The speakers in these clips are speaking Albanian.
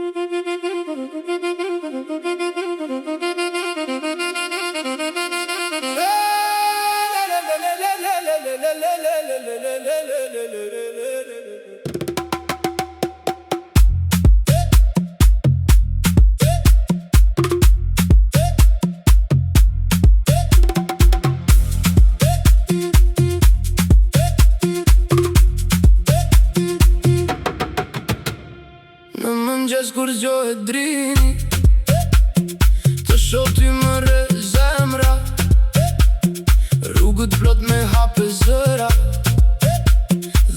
Në mëngjes kur zgjohet drini, të shoh ty më re zemra, rrugët plot me hape zëra,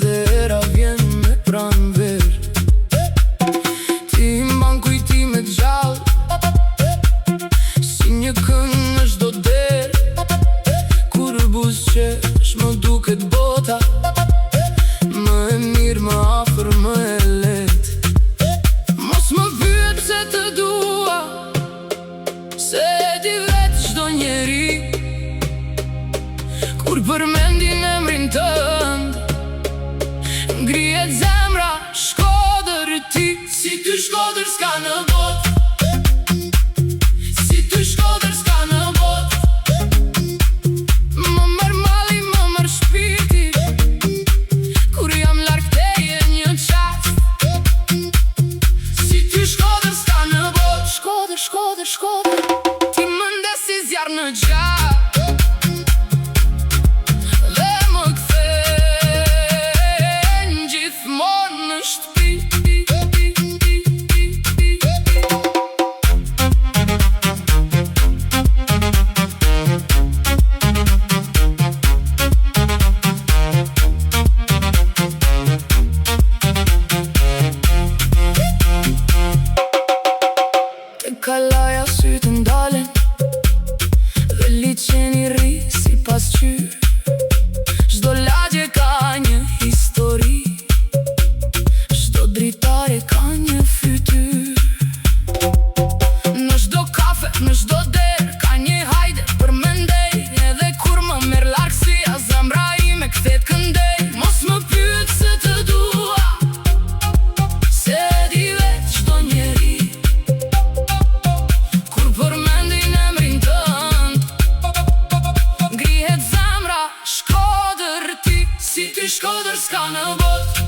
dhe era vjen me pranver. Ti mban kujtime gjallë, si një këngë në çdo derë, kur buzëqesh më duket bota, më e mirë, më afër, më e lehtë. Mos më pyet pse të dua, se e di vetë çdo njeri, kur përmendin emrin tënd, ngrihet zemra. Shkodër ti, si ty Shkodër s'ka në botë, si ty Shkodër s'ka në botë. Më merr malli, më merr shpirti, kur jam larg teje një qast. Si ty Shkodër s'ka në botë, Shkodër, Shkodër, Shkodër, ti më ndes si zjarr në gjatë, dhe më kthen gjithmonë në shtëpi. Kalaja sytë ndalen, dhe liqeni rri si pasqyrë. Çdo lagje ka një histori, çdo dritare ka një fytyrë. Në çdo kafe, në çdo derë, ka një hajde për mendej, edhe kur më merr largësia, zemra ime kthehet këndej. Mos më pyet se të dua, se e di vetë çdo njeri, kur përmendin emrin tënd, ngrihet zemra. Shkodër ti, si ty Shkodër s'ka në botë,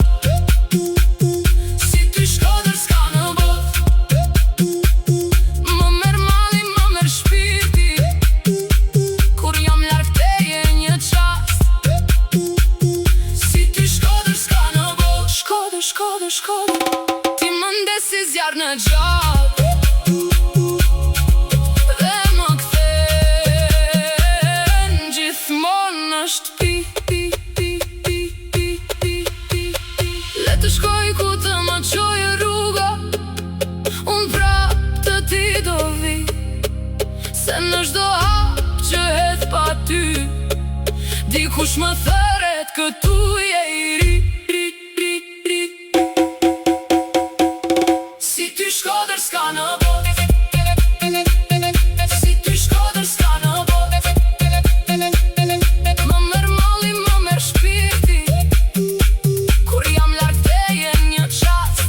si ty Shkodër s'ka në botë. Më merr malli, më merr shpirti, kur jam larg teje një qast. Si ty Shkodër s'ka në botë, Shkodër, Shkodër, Shkodër, ti më ndes si zjarr në gjatë, dhe më kthen gjithmonë në shtëpi. Le të shkoj ku të më qojë rruga, unë prap të ti do vi, se në çdo hap që hedh pa ty, dikush më thëret këtu je i ri. Si ty Shkodër s'ka në botë, si ty Shkodër s'ka në botë. Më merr malli, më merr shpirti, kur jam larg teje një qast.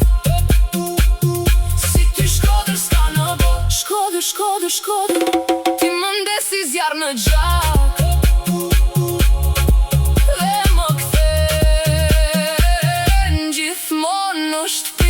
Si ty Shkodër s'ka në botë, Shkodër, Shkodër, Shkodër, ti më ndes si zjarr në gjatë, dhe më kthen gjithmonë në shtëpi.